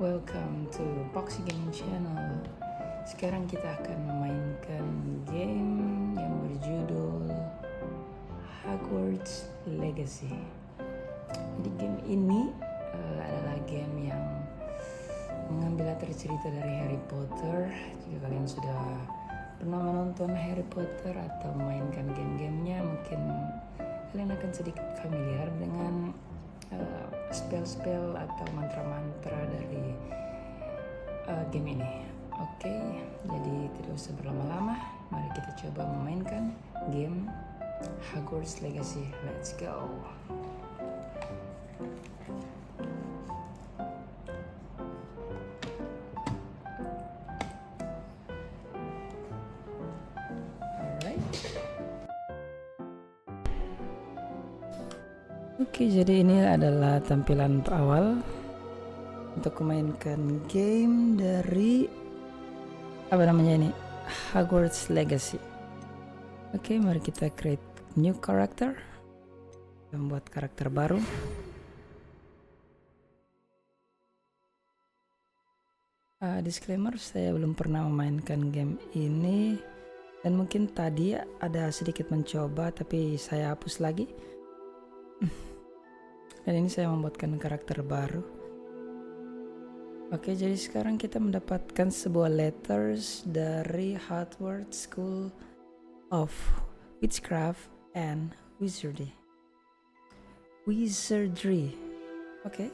welcome to Boxy Gaming Channel. Sekarang kita akan memainkan game yang berjudul Hogwarts Legacy. Jadi game ini adalah game yang mengambil latar cerita dari Harry Potter. Jika kalian sudah pernah menonton Harry Potter atau memainkan game-gamenya, mungkin kalian akan sedikit familiar dengan spell-spell atau mantra-mantra dari game ini. Oke, jadi tidak usah berlama-lama, mari kita coba memainkan game Hogwarts Legacy. Let's go. Oke, jadi ini adalah tampilan awal untuk memainkan game dari Hogwarts Legacy. Oke, mari kita create new character, membuat karakter baru. Disclaimer, saya belum pernah memainkan game ini dan mungkin tadi ada sedikit mencoba tapi saya hapus lagi. Dan ini saya membuatkan karakter baru. Oke, jadi sekarang kita mendapatkan sebuah letters dari Hogwarts School of Witchcraft and Wizardry. Oke.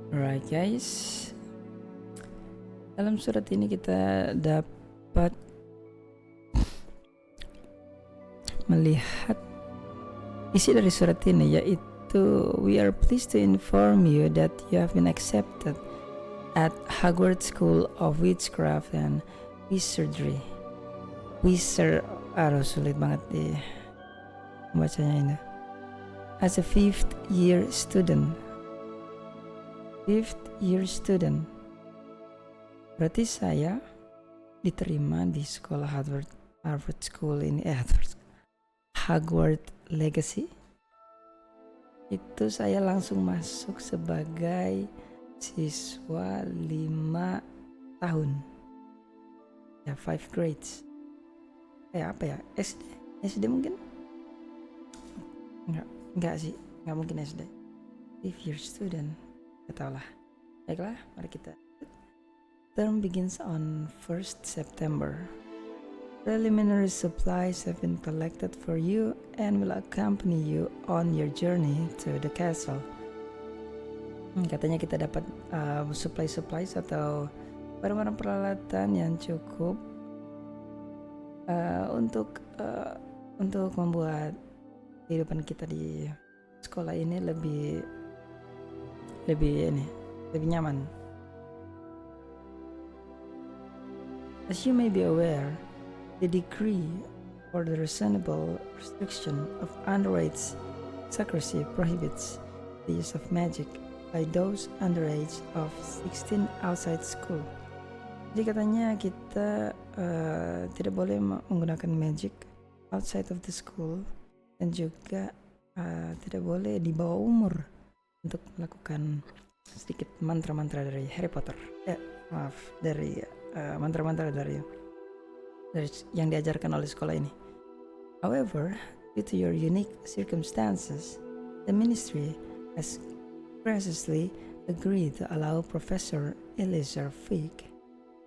Alright guys, dalam surat ini kita dapat melihat isi dari surat ini, yaitu we are pleased to inform you that you have been accepted at Hogwarts School of Witchcraft and Wizardry. Sulit banget di bacanya ini. As a fifth year student. Berarti saya diterima di sekolah Hogwarts School ini, Hogwart Legacy. Itu saya langsung masuk sebagai siswa 5 tahun. Ya, 5 grades. SD mungkin? Enggak sih, enggak mungkin SD. 5 year student. Tahulah. Baiklah, mari kita. Term begins on 1st September. Preliminary supplies have been collected for you and will accompany you on your journey to the castle. Katanya kita dapat supplies atau barang-barang peralatan yang cukup untuk membuat kehidupan kita di sekolah ini lebih nyaman. As you may be aware, the decree for the reasonable restriction of underage secrecy prohibits the use of magic by those underage of 16 outside school. Jadi katanya kita tidak boleh menggunakan magic outside of the school dan juga tidak boleh di bawah umur untuk melakukan sedikit mantra-mantra dari Harry Potter. Dari mantra-mantra dari yang diajarkan oleh sekolah ini. However, due to your unique circumstances, the ministry has graciously agreed to allow Professor Elisa Fig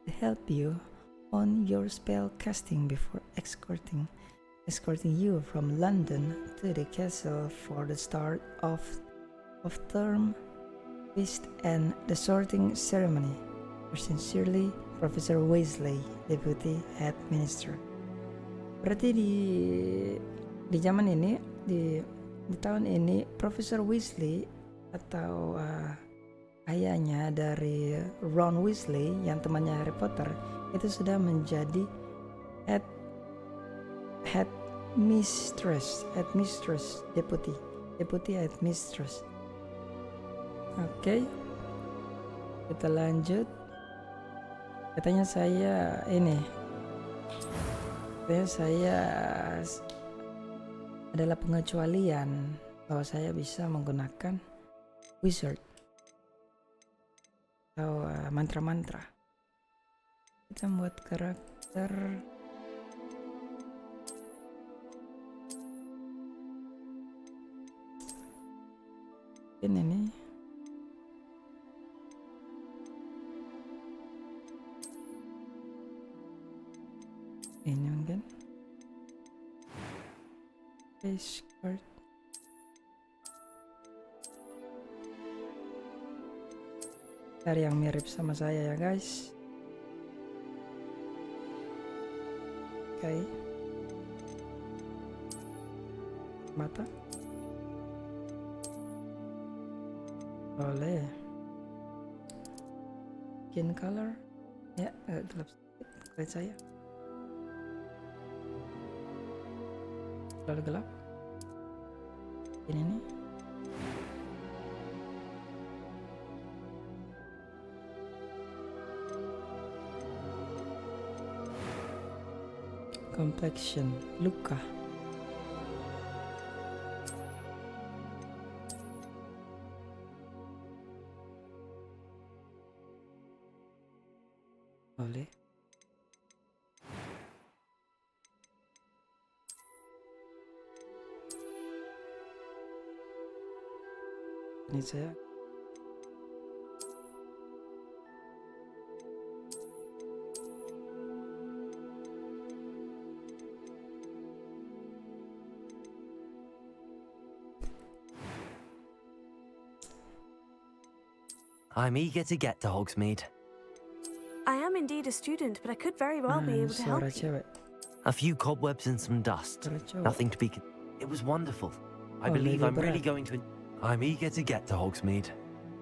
to help you on your spell casting before escorting you from London to the castle for the start of term feast and the sorting ceremony. Sincerely, Professor Weasley, Deputy Head Minister. Berarti di zaman ini, di tahun ini, Professor Weasley atau ayahnya dari Ron Weasley yang temannya Harry Potter itu sudah menjadi head mistress, deputy head mistress. Oke, kita lanjut. Katanya saya adalah pengecualian bahwa saya bisa menggunakan wizard atau mantra-mantra. Kita buat karakter ini nih. Ini mungkin face card. Cari yang mirip sama saya ya guys. Oke. Mata boleh. Skin color ya agak gelap sedikit kulit saya. Terlalu gelap. Ini nih. Complexion, luka. Boleh. Ini saya I'm eager to get to Hogsmeade. I am indeed a student, but I could very well be able to help suara you. cewek. A few cobwebs and some dust. Suara cowok. Nothing to be... It was wonderful. I Oh, believe lebih I'm really berat. going to... I'm eager to get to Hogsmeade.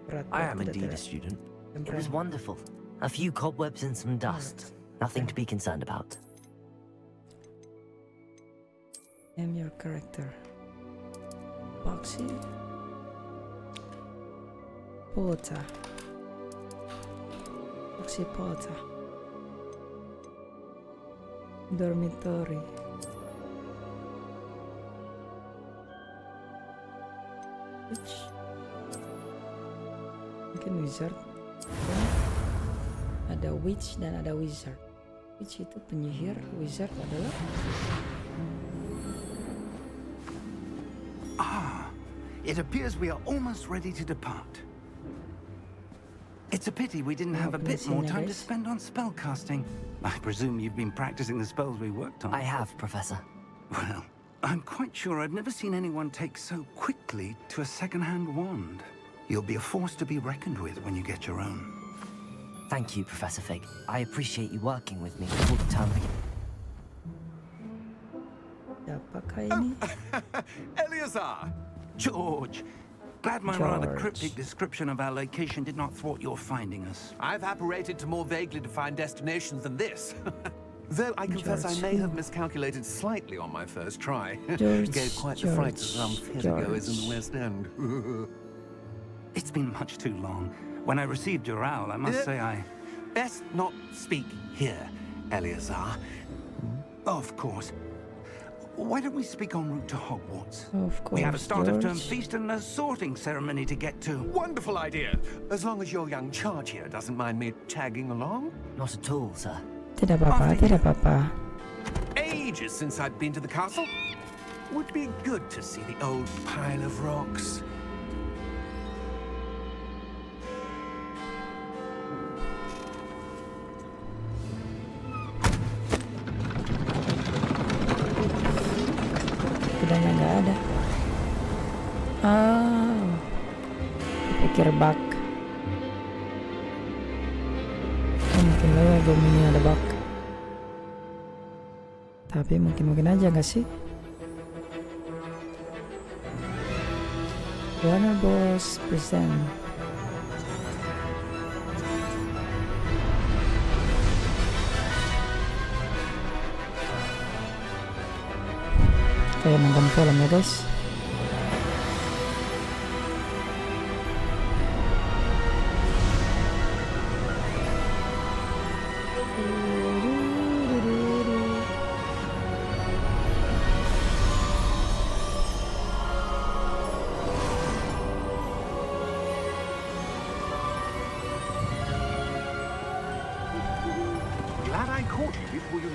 Berat, I berat, am tidak, indeed a tidak. student. It Tempelan. was wonderful. A few cobwebs and some dust. Nothing to be concerned about. Name your character. Foxy. Potter. Foxy Potter. Dormitory. Which? Mungkin wizard. Ada witch dan ada wizard. Witch itu penyihir, wizard adalah It appears we are almost ready to depart. It's a pity we didn't have a bit more time to spend on spellcasting. I presume you've been practicing the spells we worked on. I have, Professor. Well, I'm quite sure I've never seen anyone take so quickly to a second-hand wand. You'll be a force to be reckoned with when you get your own. Thank you, Professor Fig. I appreciate you working with me before the term begins. siapakah ini? Eleazar! George, glad my rather George. cryptic description of our location did not thwart your finding us. I've apparated to more vaguely defined destinations than this. Though I confess I may have miscalculated slightly on my first try. George, Gave quite the fright to some theatregoers in the George. West End. It's been much too long. When I received your owl, I must say I... Best not speak here, Eleazar. Of course. Why don't we speak en route to Hogwarts? Of course, We have a start-of-term George. feast and a sorting ceremony to get to. Wonderful idea. As long as your young charge here doesn't mind me tagging along. Not at all, sir. Tidak apa-apa, tidak apa-apa. Ages since I'd been to the castle. Would be good to see the old pile of rocks. Kudanya nggak ada. Ah, pikir bug. Oh, mungkin Lego mini ada bug. Tapi mungkin aja nggak sih? Warner Bros. Present. Kayak nonton film ya guys.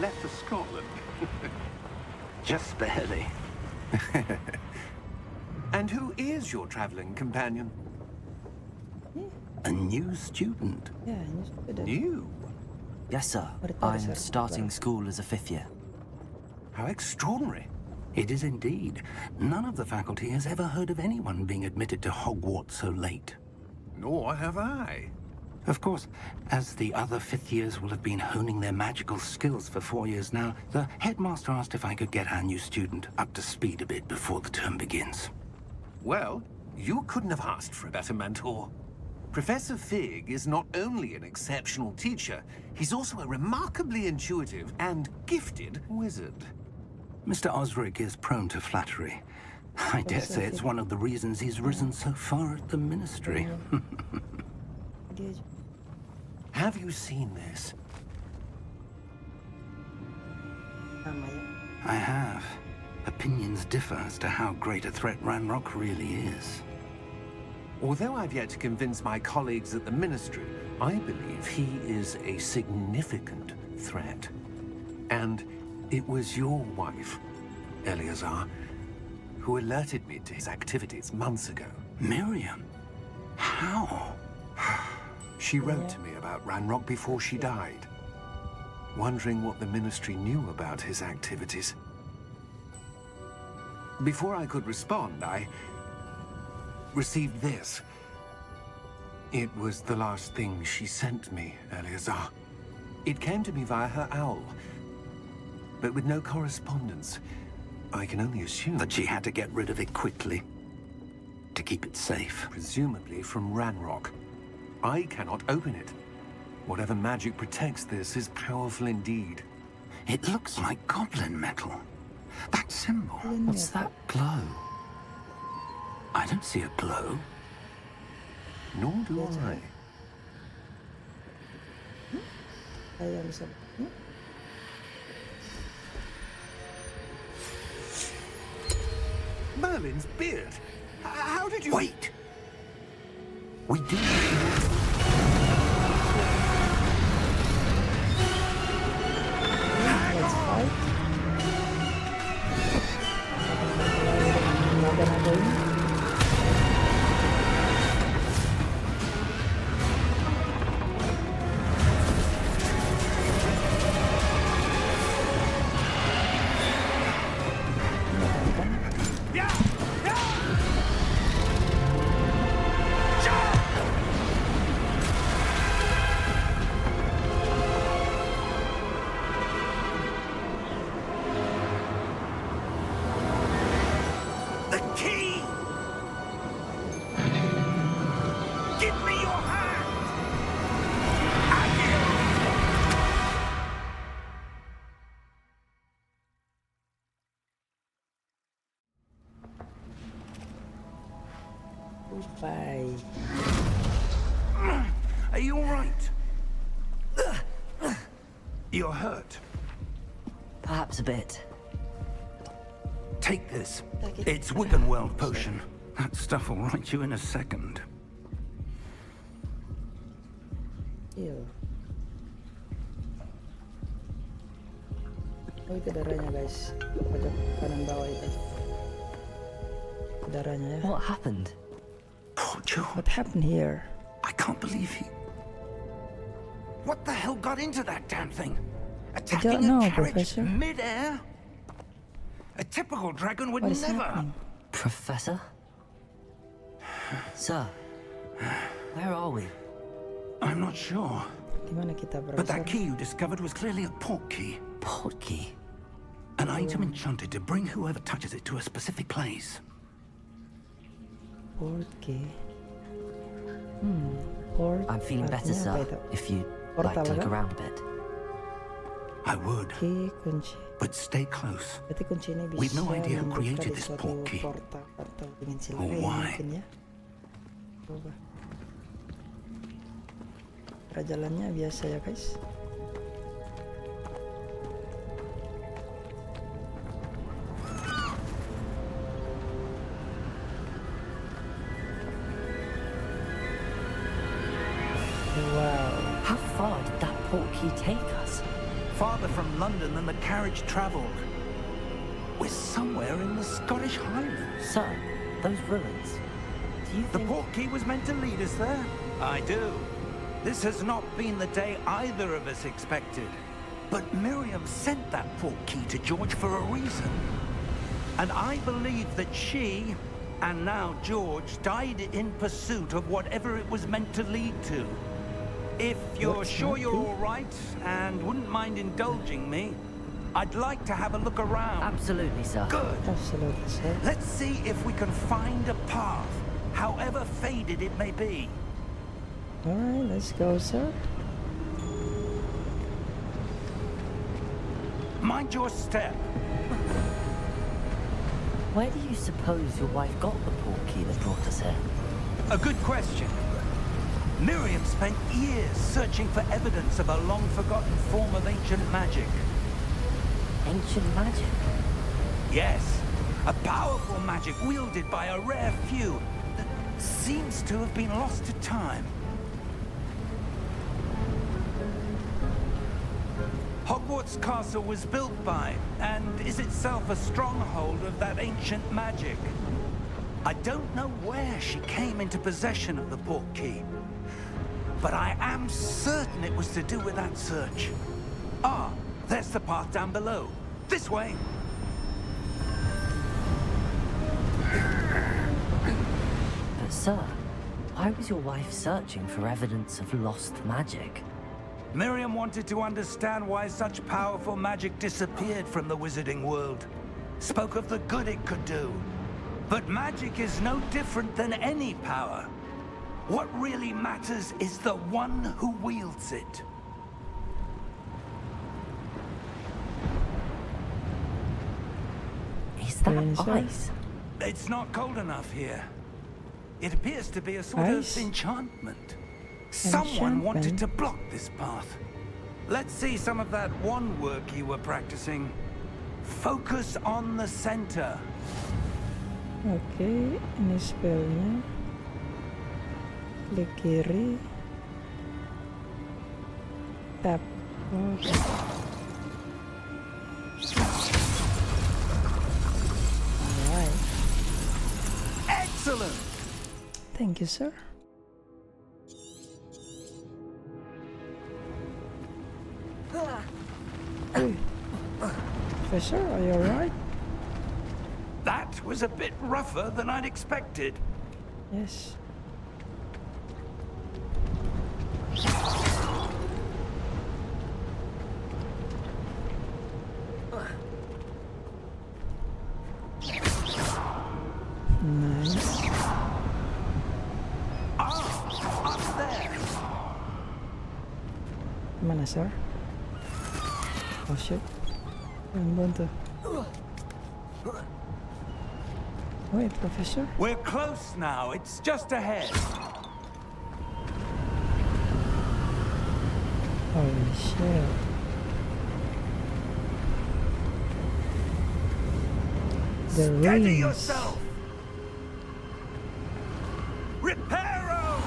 left for Scotland. Just barely. And who is your traveling companion? A new student. Ya, ini sudah. You? Yes, sir. Baru tahu I'm saya starting baru. school as a 5th year. How extraordinary. It is indeed. None of the faculty has ever heard of anyone being admitted to Hogwarts so late. Nor have I. Of course, as the other 5th years will have been honing their magical skills for 4 years now, the headmaster asked if I could get our new student up to speed a bit before the term begins. Well, you couldn't have asked for a better mentor. Professor Fig is not only an exceptional teacher, he's also a remarkably intuitive and gifted wizard. Mr. Osric is prone to flattery. I dare say it's one of the reasons he's risen so far at the ministry. Dia Have you seen this? sama ya. I have. Opinions differ as to how great a threat Ranrock really is. Although I've yet to convince my colleagues at the Ministry, I believe he is a significant threat. And it was your wife, Eleazar, who alerted me to his activities months ago. Miriam? How? She wrote to me about Ranrock before she died, wondering what the Ministry knew about his activities. Before I could respond, I received this. It was the last thing she sent me, Eleazar. It came to me via her owl, but with no correspondence. I can only assume That she had to get rid of it quickly. To keep it safe. presumably from Ranrock. I cannot open it. Whatever magic protects this is powerful indeed. It looks like goblin metal. That symbol. What's that glow? I don't see a glow. Nor do I. Saya bisa. Merlin's beard. How did you... Wait! We do. Let's fight. Naga-naga ini. The key! Give me your hand! Goodbye. Are you all right? You're hurt. Perhaps a bit. Take this. Take it. It's Wiggenweld potion. That stuff will right you in a second. Ew. Oh, itu darahnya guys. Pojok kanan bawah itu. Darahnya ya. What happened? Poor George. What happened here? I can't believe he... What the hell got into that damn thing? Attacking know, a carriage Professor. mid-air? A typical dragon would What is never... happening? Professor? Sir, where are we? I'm not sure. Gimana kita But that berasal? key you discovered was clearly a port key. Port key. An item enchanted to bring whoever touches it to a specific place. Port key. Port. I'm feeling better, artinya apa sir. itu? If you'd Portal like to look kan? around a bit. I would, Key kunci. but stay close. Berarti kunci ini bisa We've no idea who membuka created di this suatu port key. portal atau dimensi Or lain why. mungkin ya. Coba. Cara jalannya biasa ya guys. Wow. How far did that port key take us? farther from London than the carriage travelled. We're somewhere in the Scottish Highlands. Sir, those ruins. Do you The think... portkey was meant to lead us there? I do. This has not been the day either of us expected. But Miriam sent that portkey to George for a reason. And I believe that she, and now George, died in pursuit of whatever it was meant to lead to. If you're sure you're all right and wouldn't mind indulging me, I'd like to have a look around. Absolutely, sir. Good. Absolutely, sir. Let's see if we can find a path, however faded it may be. Alright, let's go, sir. Mind your step. Where do you suppose your wife got the portkey that brought us here? A good question. Miriam spent years searching for evidence of a long-forgotten form of ancient magic. Ancient magic? Yes, a powerful magic wielded by a rare few that seems to have been lost to time. Hogwarts Castle was built by, and is itself a stronghold of that ancient magic. I don't know where she came into possession of the portkey, but I am certain it was to do with that search. Ah, there's the path down below. This way. But sir, why was your wife searching for evidence of lost magic? Miriam wanted to understand why such powerful magic disappeared from the wizarding world. Spoke of the good it could do. But magic is no different than any power. What really matters is the one who wields it. Is that Sir? ice? It's not cold enough here. It appears to be a sort Ice? of enchantment. Someone wanted to block this path. Let's see some of that wand work you were practicing. Focus on the center. Oke, ini spellnya. Klik kiri. Tap. Oke. Alright. Excellent! Thank you, sir. Hey. Professor, are you alright? That was a bit rougher than I'd expected. Yes. Nice. Up there. Mana, sir? Oh shit. Bantu. Wait, Professor. We're close now. It's just ahead. Holy shit. The Steady rings. yourself. Reparo!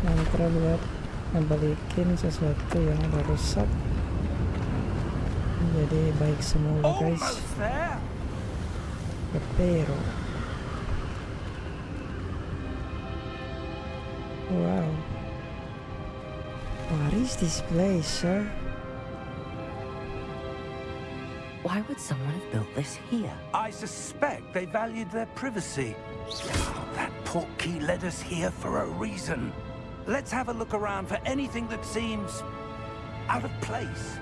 Mantra buat ngebalikin sesuatu yang udah rusak jadi baik semula, guys. Almost there. Pero wow, what is this place, sir? Why would someone have built this here? I suspect they valued their privacy. That portkey led us here for a reason. Let's have a look around for anything that seems out of place.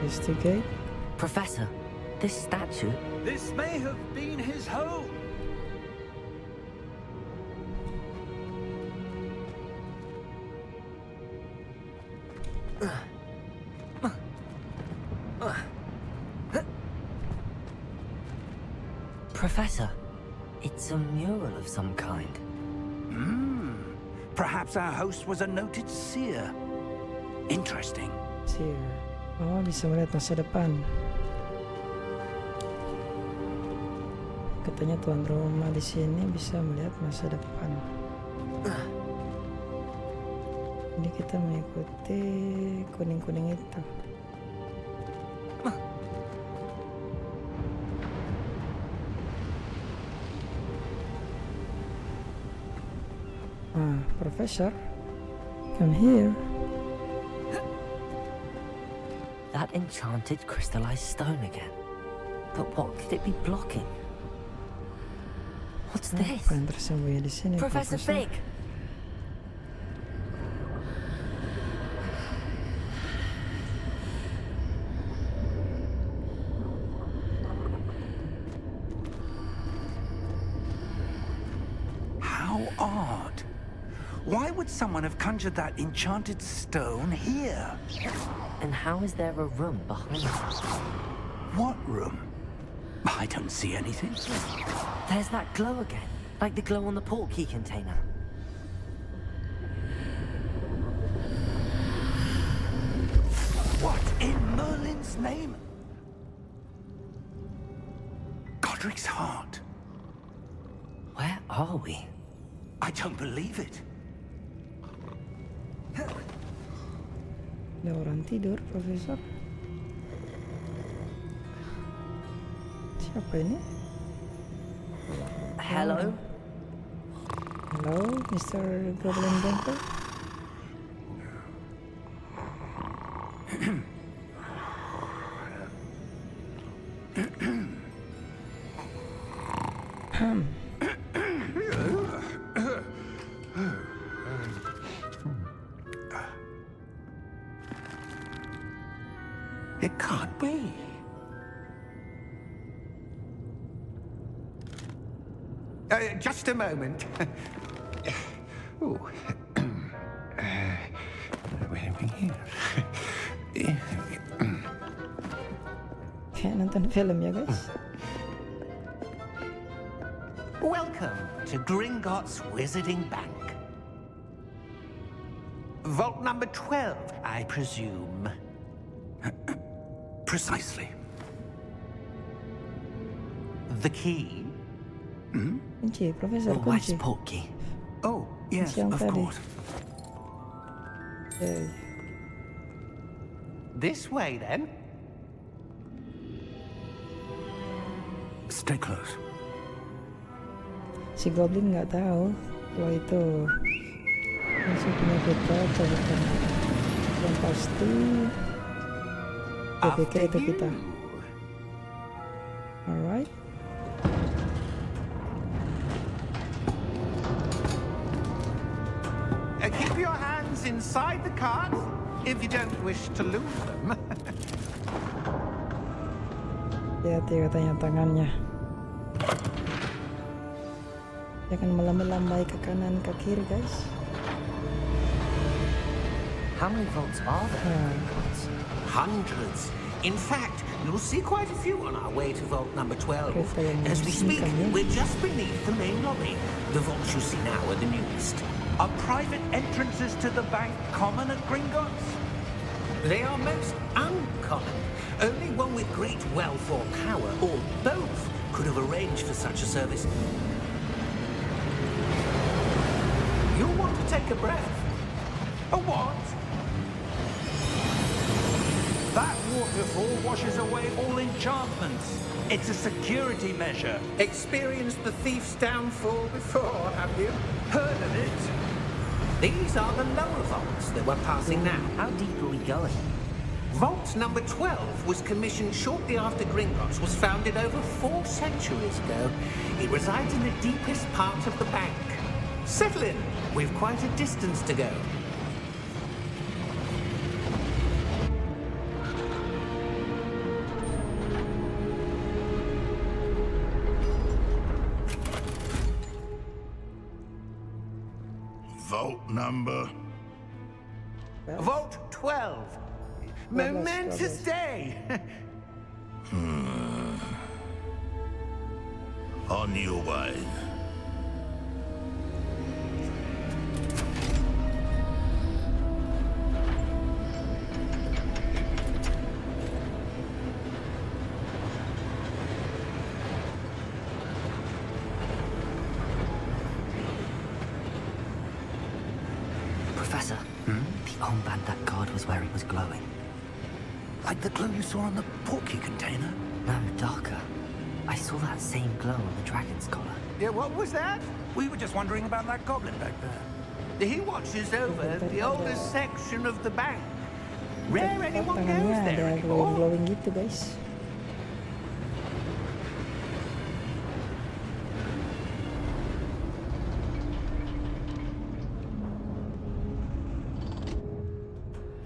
Investigate. Professor, this statue... This may have been his home. Professor, it's a mural of some kind. Perhaps our host was a noted seer. Interesting. Seer. Oh, bisa melihat masa depan. Katanya tuan rumah di sini bisa melihat masa depan. Ini kita mengikuti kuning-kuning itu. Professor, come here. That enchanted crystallized stone again. But what could it be blocking? What's this? Apa yang tersembunyi di sini, Professor Fig! How odd. Why would someone have conjured that enchanted stone here? And how is there a room behind it? What room? I don't see anything. There's that glow again, like the glow on the portkey container. What in Merlin's name? Godric's heart. Where are we? I don't believe it. Ada orang tidur, Profesor. Siapa ini? Hello? Hello, Mr. Goblin Banker. It can't be. Just a moment. Oh. Where are we here? Kayak nonton film ya, guys. Welcome to Gringotts Wizarding Bank. Vault number 12, I presume. Precisely. The key? Kunci, Profesor, The West kunci. portkey. Oh, yes, yang of tadi. course. Okay. This way, then. Stay close. Si Goblin nggak tahu kalau itu maksudnya kita coba. Yang pasti dia pikir itu kita. Alright. Keep your hands inside the cart if you don't wish to lose them. Hati-hati katanya tangannya. Jangan melambai ke kanan ke kiri, guys. How many vaults are there? Hundreds. In fact, you'll see quite a few on our way to vault number 12. As we speak, we're just beneath the main lobby. The vaults you see now are the newest. Are private entrances to the bank common at Gringotts? They are most uncommon. Only one with great wealth or power, or both, could have arranged for such a service. You'll want to take a breath. A what? That waterfall washes away all enchantments. It's a security measure. Experienced the thief's downfall before, have you? Heard of it? These are the lower vaults that we're passing now. How deep are we going? Vault number 12 was commissioned shortly after Gringotts was founded over 4 centuries ago. It resides in the deepest part of the bank. Settle in. We've quite a distance to go. Vault number. Vault 12. Momentous day. On your way. Professor, the armband that guard was wearing was glowing. Like the glow you saw on the porky container? No, darker. I saw that same glow on the dragon's collar. Yeah, what was that? We were just wondering about that goblin back there. He watches over the oldest section of the bank. Rare anyone Tangannya goes ada there glowing anymore. glowing gitu guys.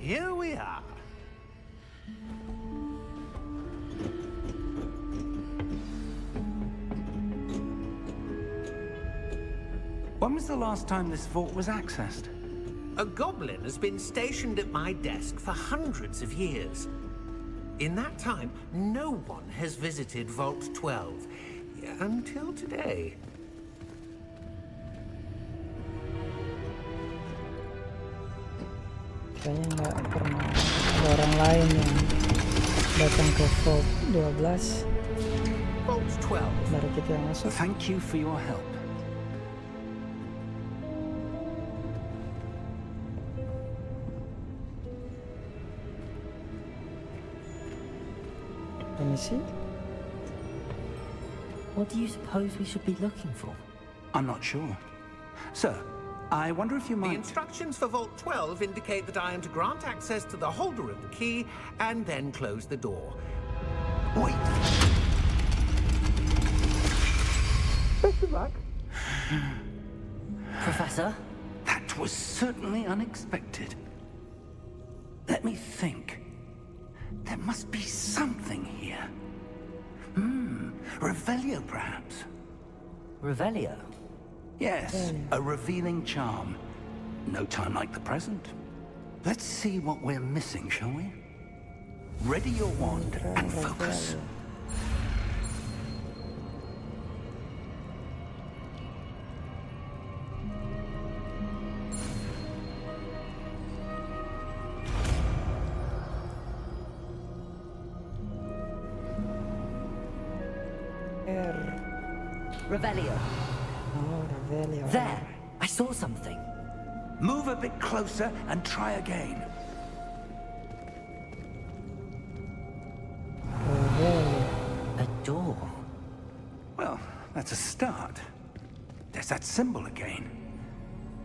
Here we are. When was the last time this vault was accessed? A goblin has been stationed at my desk for hundreds of years. In that time, no one has visited Vault 12. Until today. Kayaknya nggak pernah ada orang lain yang datang ke Vault 12. Vault 12. Baru kita yang masuk. Thank you for your help. Let me see. What do you suppose we should be looking for? I'm not sure. Sir, I wonder if you The might... instructions for Vault 12 indicate that I am to grant access to the holder of the key and then close the door. Wait! Best of luck. Professor? That was certainly unexpected. Let me think. There must be something here. Revelio, perhaps? Revelio? Yes, a revealing charm. No time like the present. Let's see what we're missing, shall we? Ready your wand and focus. Revelio. Oh, Revelio. There! I saw something. Move a bit closer and try again. Revelio. A door. Well, that's a start. There's that symbol again.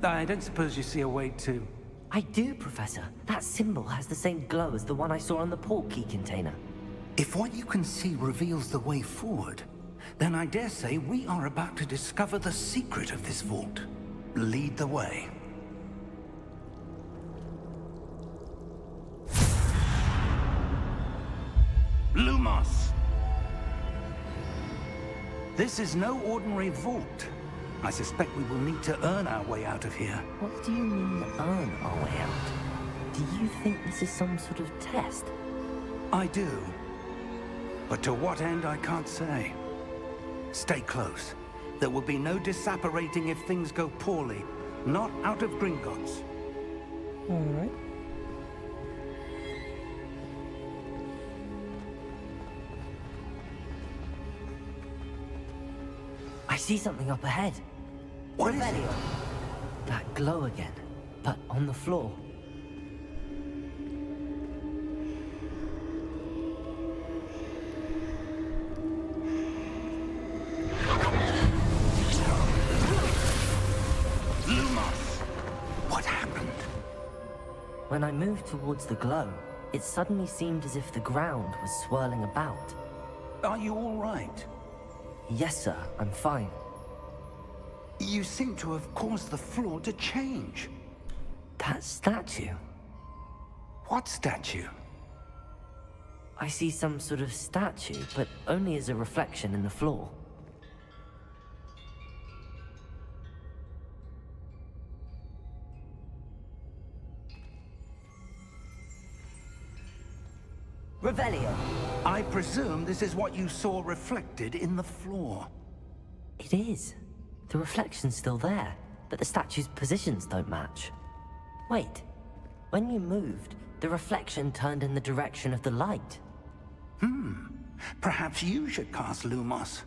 I don't suppose you see a way to... I do, Professor. That symbol has the same glow as the one I saw on the port key container. If what you can see reveals the way forward, then I dare say we are about to discover the secret of this vault. Lead the way. Lumos! This is no ordinary vault. I suspect we will need to earn our way out of here. What do you mean, earn our way out? Do you think this is some sort of test? I do. But to what end, I can't say. Stay close. There will be no disapparating if things go poorly. Not out of Gringotts. All right. I see something up ahead. What is it? Revelio. That glow again, but on the floor. Lumos! What happened? When I moved towards the glow, it suddenly seemed as if the ground was swirling about. Are you all right? Yes, sir, I'm fine. You seem to have caused the floor to change. That statue? What statue? I see some sort of statue, but only as a reflection in the floor. Revelio. I presume this is what you saw reflected in the floor. It is. The reflection's still there, but the statue's positions don't match. Wait. When you moved, the reflection turned in the direction of the light. Perhaps you should cast Lumos.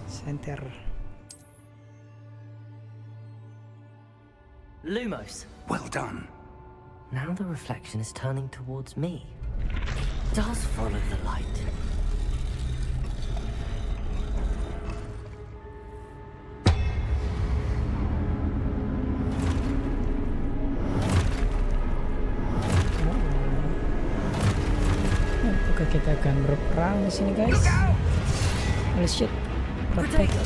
Center. Lumos! Well done. Now the reflection is turning towards me. It does follow the light. Apakah kita akan berperang di sini, guys? Holy shit. Protego.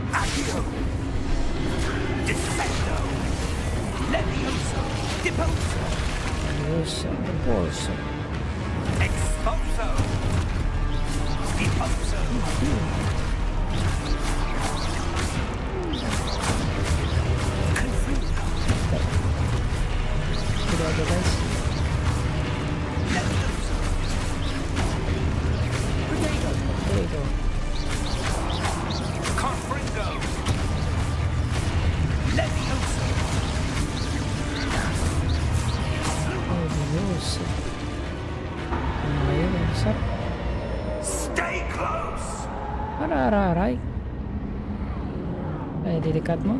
Accio! Defendo! Levioso! Deposo! Deposo. Exposo! Deposo! Confuso! Tidak ada, guys. Levioso! Protego. Confringo! Levioso! Levioso. Ayo, besar. Stay close! Arai. Saya di dekatmu.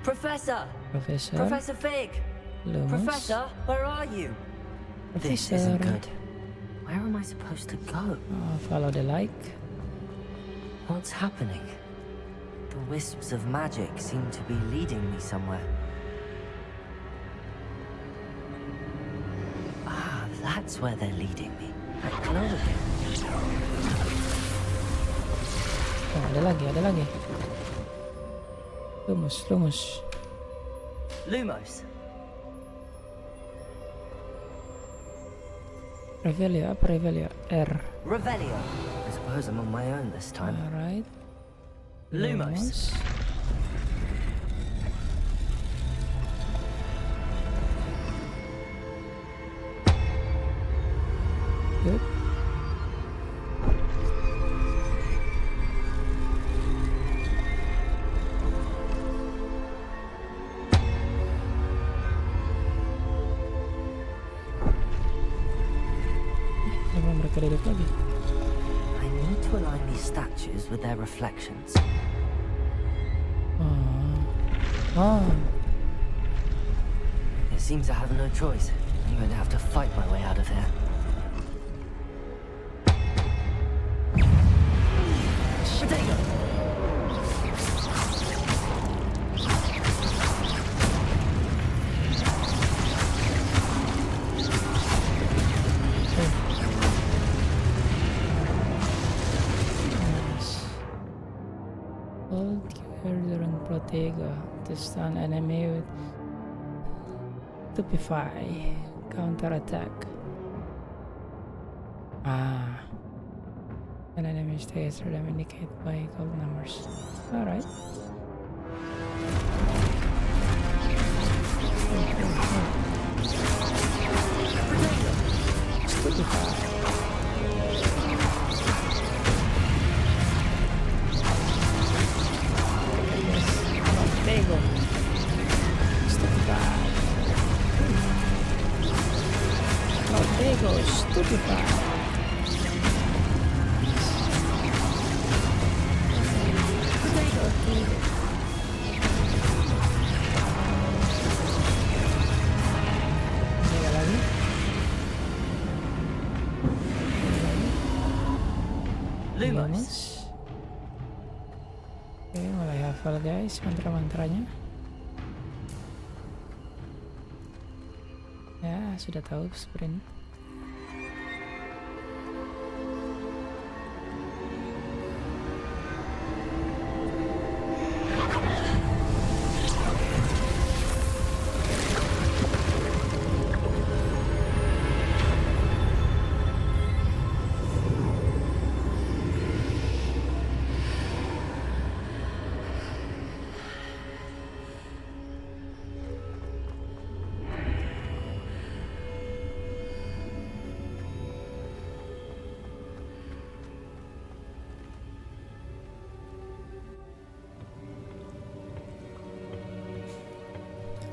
Professor Fig! Lumos. Professor, where are you? This Professor. isn't good. Where am I supposed to go? Follow the light. What's happening? The wisps of magic seem to be leading me somewhere. Ah, that's where they're leading me. I know again. Oh, ada lagi. Lumos. Lumos. Revelio. R. Revelio. I suppose I'm on my own this time. Alright. Lumos. Good. Kenapa mereka hidup lagi? I need to align these statues with their reflections. It seems I have no choice. I'm going to have to fight my way out of here. Potato! Hold Q during Protego to stun enemy with Stupefy. Counter attack. An enemy stays or them indicated by gold numbers. Alright. Stupefy. Protego. Stupefy. Protego. Stupefy. Lumos. Oke, mulai hafal guys mantra-mantranya. Ya, sudah tahu sprint.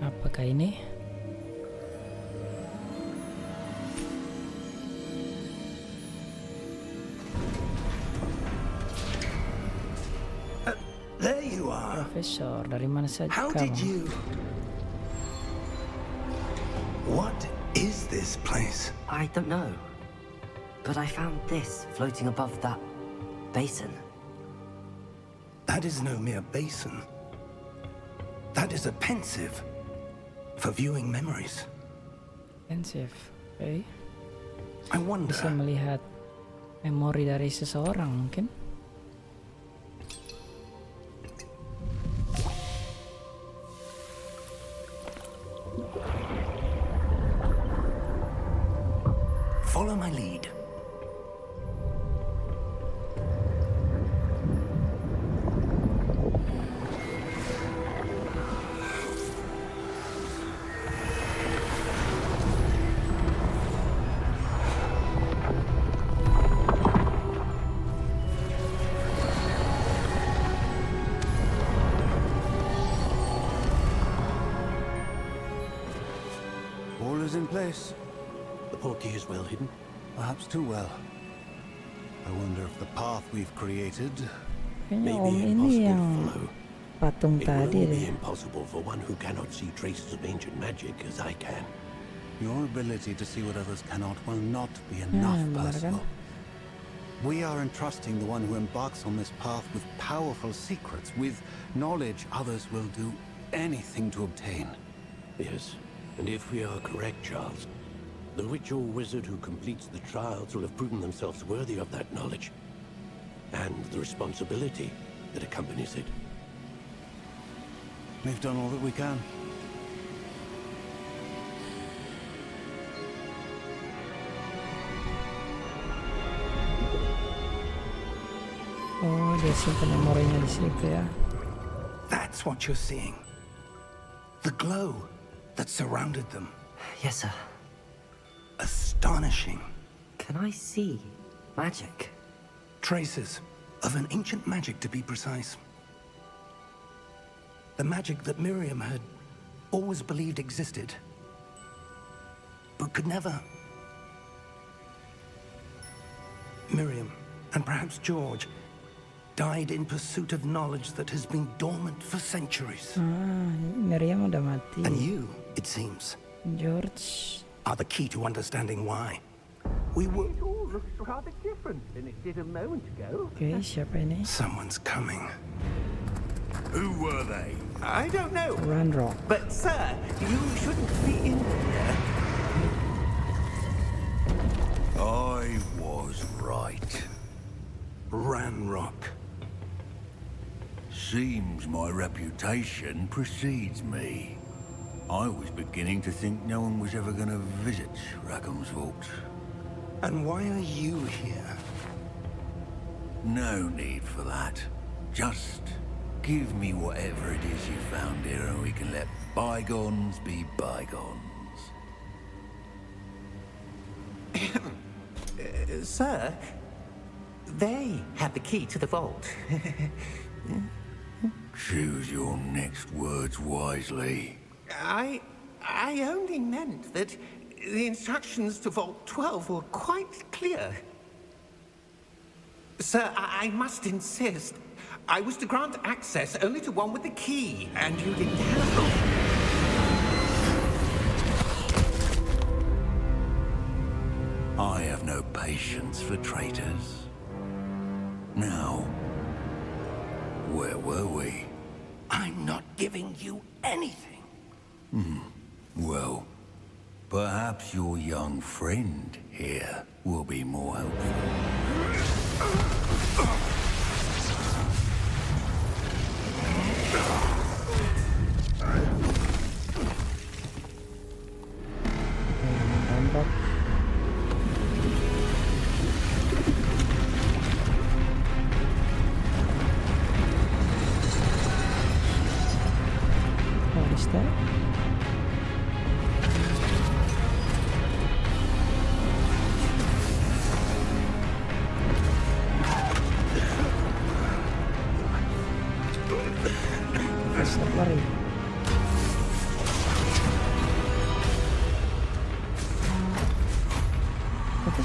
Apakah ini? There you are. Profesor, dari mana saja How kamu? did you... What is this place? I don't know. But I found this floating above that basin. That is no mere basin. That is a pensive for viewing memories. Pensive, oke. I wonder... Bisa melihat memori dari seseorang mungkin. Follow my lead. All is in place. The portkey is well hidden. Perhaps too well. I wonder if the path we've created... Kayaknya Maybe om ini impossible yang to follow. patung It will tadi be deh. impossible for one who cannot see traces of ancient magic as I can. Your ability to see what others cannot will not be Ya, enough, benar kan? Percival. We are entrusting the one who embarks on this path with powerful secrets, with knowledge others will do anything to obtain. Yes, and if we are correct, Charles, the witch or wizard who completes the trials will have proven themselves worthy of that knowledge, and the responsibility that accompanies it. We've done all that we can. Oh, dia simpan memorinya di situ ya. That's what you're seeing. The glow that surrounded them. Yes, sir. Astonishing. Can I see magic? Traces of an ancient magic, to be precise. The magic that Miriam had always believed existed, but could never. Miriam, and perhaps George, died in pursuit of knowledge that has been dormant for centuries. Miriam udah mati. And you, it seems, George. are the key to understanding why. We were... It all looks rather different than it did a moment ago. Oke, siapa ini? Someone's coming. Who were they? I don't know, Ranrock. but sir, you shouldn't be in here. I was right. Ranrock. Seems my reputation precedes me. I was beginning to think no one was ever going to visit Rackham's vault. And why are you here? No need for that. Just give me whatever it is you found here and we can let bygones be bygones. Sir, they have the key to the vault. Choose your next words wisely. I only meant that the instructions to Vault 12 were quite clear. Sir, I must insist. I was to grant access only to one with the key, and you didn't have... I have no patience for traitors. Now, where were we? I'm not giving you anything. Well, perhaps your young friend here will be more helpful. Ranrock. What is that?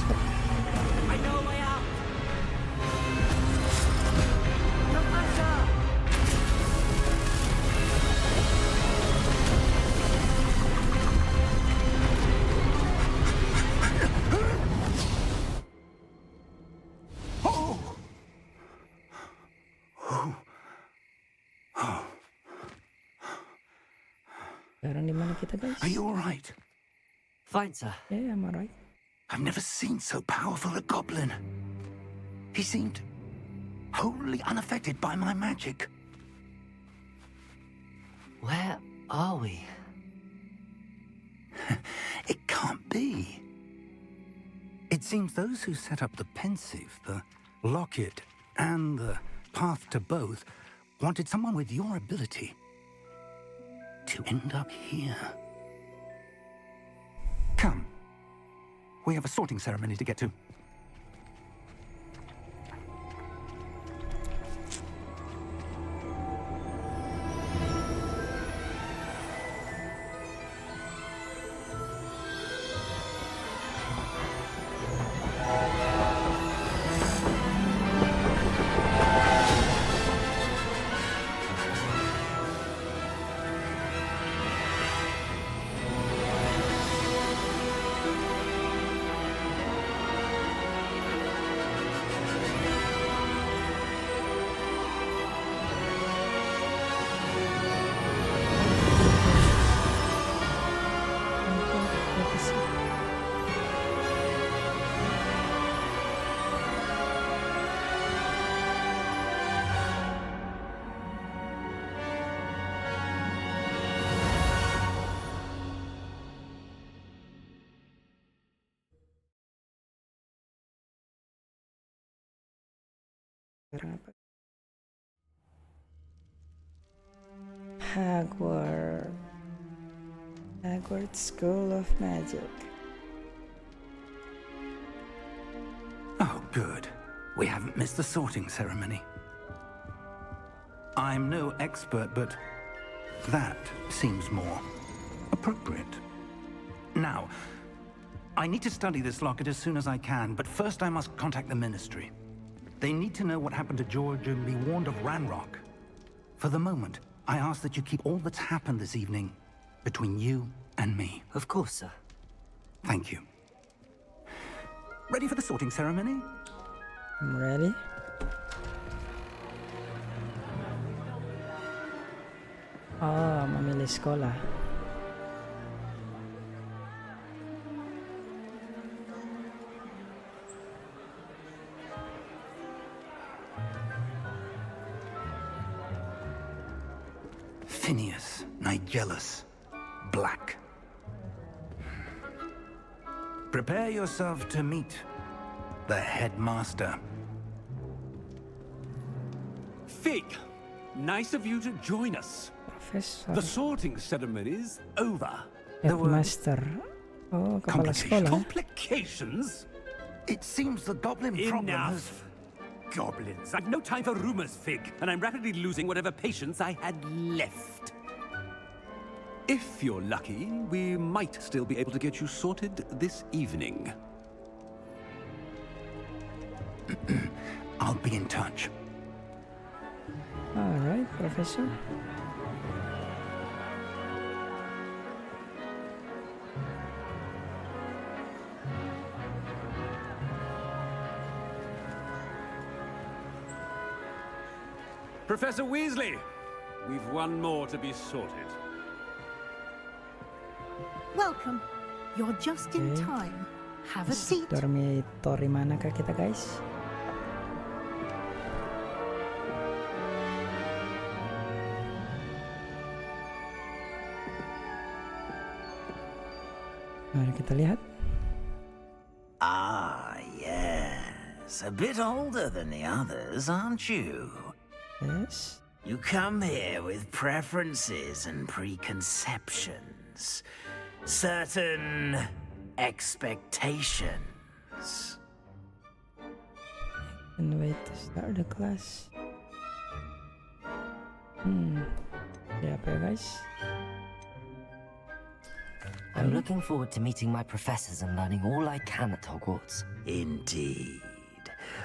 Professor. I know a way out! Professor! Sekarang di mana kita, guys? Are you all right? Fine, sir. Yeah, I'm alright. I've never seen so powerful a goblin. He seemed wholly unaffected by my magic. Where are we? It can't be. It seems those who set up the pensive, the locket, and the path to both wanted someone with your ability to end up here. Come. We have a sorting ceremony to get to. Berapa? Hogwarts. Hogwarts School of Magic. Oh, good. We haven't missed the sorting ceremony. I'm no expert, but that seems more appropriate. Now, I need to study this locket as soon as I can, but first I must contact the Ministry. They need to know what happened to George and be warned of Ranrock. For the moment, I ask that you keep all that's happened this evening between you and me. Of course, sir. Thank you. Ready for the sorting ceremony? I'm ready. Oh, memilih sekolah. Phineas, Nigellus, Black. Prepare yourself to meet the headmaster. Fig, nice of you to join us. Profesor. The sorting ceremony's over. Headmaster. Oh, kepala sekolah. Complications? It seems the goblin problem has... Enough. Goblins. I've no time for rumors, Fig, and I'm rapidly losing whatever patience I had left. If you're lucky, we might still be able to get you sorted this evening. I'll be in touch. Alright, Professor. Professor Weasley, we've one more to be sorted. Welcome. You're just in Okay. time. Have a seat. Dormitory manakah kita, guys? Mari kita lihat. Ah, yes. A bit older than the others, aren't you? Yes. You come here with preferences and preconceptions. Certain expectations. And wait to start the class. Ada apa ya, guys? I'm looking forward to meeting my professors and learning all I can at Hogwarts. Indeed.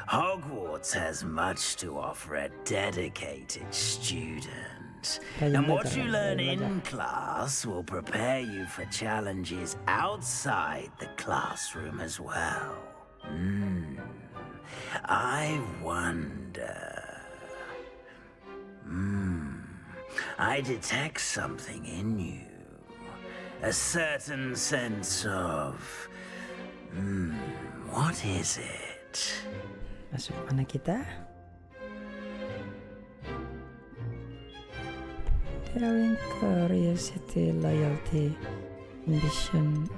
Hogwarts has much to offer a dedicated student. And what you learn in class will prepare you for challenges outside the classroom as well. I wonder... I detect something in you. A certain sense of... what is it? Masuk mana kita? Daring, curiosity, loyalty, ambition.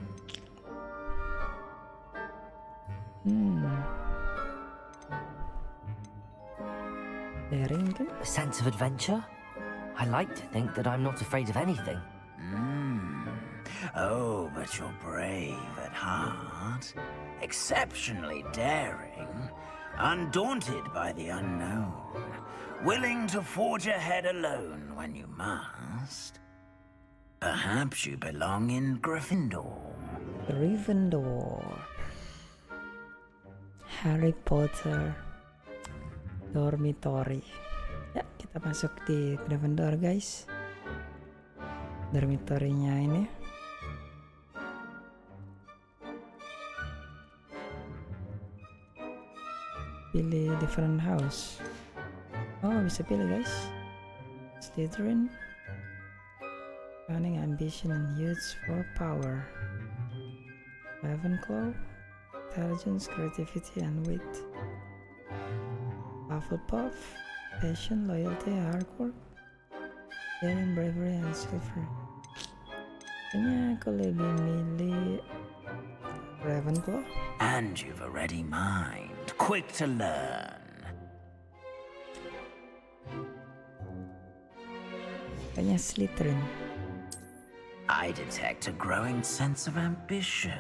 Daring kan? A sense of adventure? I like to think that I'm not afraid of anything. Oh, but you're brave at heart. Exceptionally daring. Undaunted by the unknown. Willing to forge ahead alone when you must. Perhaps you belong in Gryffindor. Gryffindor. Harry Potter. Dormitory. Ya, kita masuk di Gryffindor, guys. Dormitory-nya ini. Pilih different house. Oh, bisa pilih, guys. Slytherin. Cunning, ambition, and youth for power. Ravenclaw. Intelligence, creativity, and wit. Hufflepuff. Passion, loyalty, hard work. Daring, bravery, and silver. Kayaknya aku lebih milih Ravenclaw. And you've a ready mind, quick to learn. Kayaknya Slytherin. I detect a growing sense of ambition,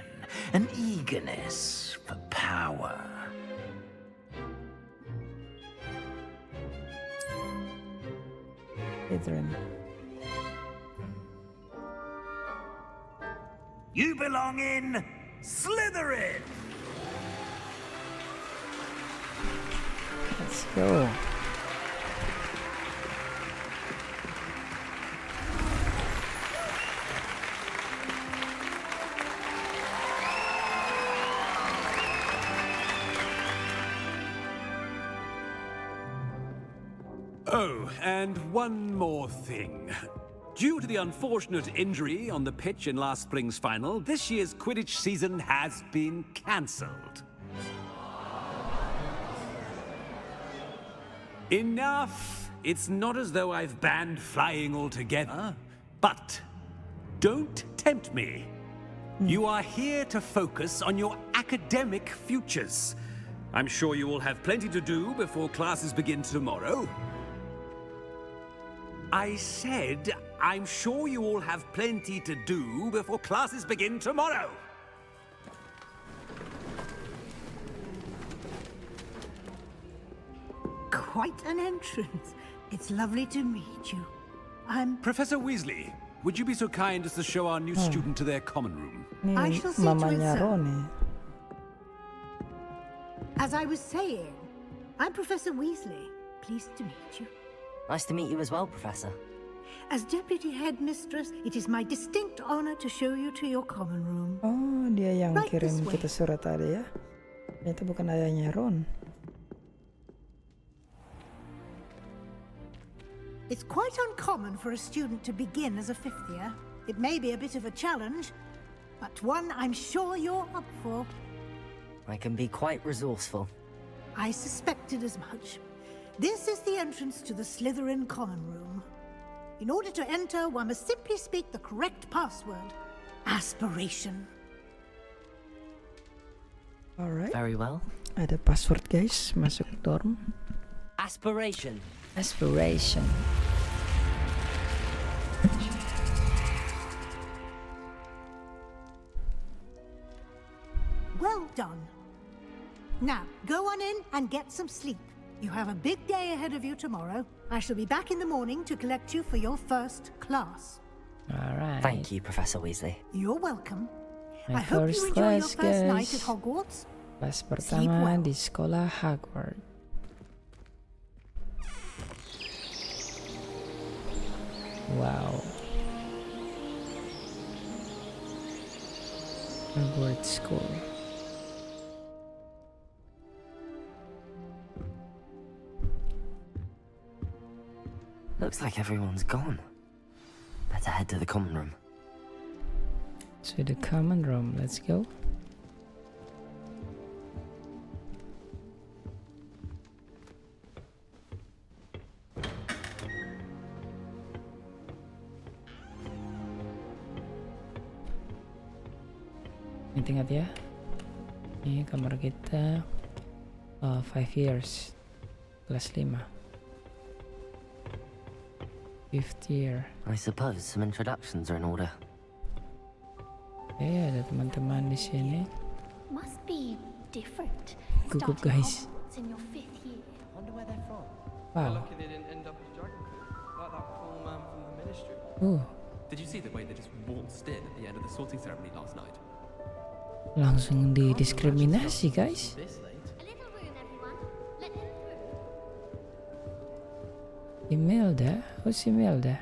an eagerness for power. Slytherin. You belong in Slytherin! Let's go. Oh, and one more thing. Due to the unfortunate injury on the pitch in last spring's final, this year's Quidditch season has been cancelled. Enough! It's not as though I've banned flying altogether, but don't tempt me. You are here to focus on your academic futures. I'm sure you will have plenty to do before classes begin tomorrow. I said, I'm sure you all have plenty to do before classes begin tomorrow. Quite an entrance. It's lovely to meet you. I'm... Professor Weasley, would you be so kind as to show our new student to their common room? I Ini shall see to it, mamanya sir. Ron. As I was saying, I'm Professor Weasley. Pleased to meet you. Nice to meet you as well, Professor. As Deputy Headmistress, it is my distinct honor to show you to your common room. Oh, dia yang Right this kirim way. kita surat tadi ya. Ternyata bukan ayahnya Ron. It's quite uncommon for a student to begin as a fifth year. It may be a bit of a challenge, but one I'm sure you're up for. I can be quite resourceful. I suspected as much. This is the entrance to the Slytherin common room. In order to enter, one must simply speak the correct password. Aspiration. Alright. Very well. Ada password, guys. Masuk dorm. Aspiration. Aspiration. Well done. Now, go on in and get some sleep. You have a big day ahead of you tomorrow. I shall be back in the morning to collect you for your first class. Alright. Thank you, Professor Weasley. You're welcome. My I hope you first enjoy your class, first night guys. at Hogwarts. Kelas Sleep pertama well. di sekolah Hogwarts. Wow. Hogwarts School. Looks like everyone's gone. Better head to the common room. To the common room, let's go. Ingat ya, ini kamar kita 5 years, kelas 5. 5th year. I suppose some introductions are in order. Ada teman-teman di sini. Must be different. Gugup Starting guys. Hogwarts in your 5th year. Wonder where they're from. Wow. Lucky they didn't end up as dragon food, like that poor man from the ministry. Oh, Did you see the way they just waltzed in at the end of the sorting ceremony last night? langsung didiskriminasi guys. This late? A little room, everyone. Let him through. Imelda? Who's Imelda?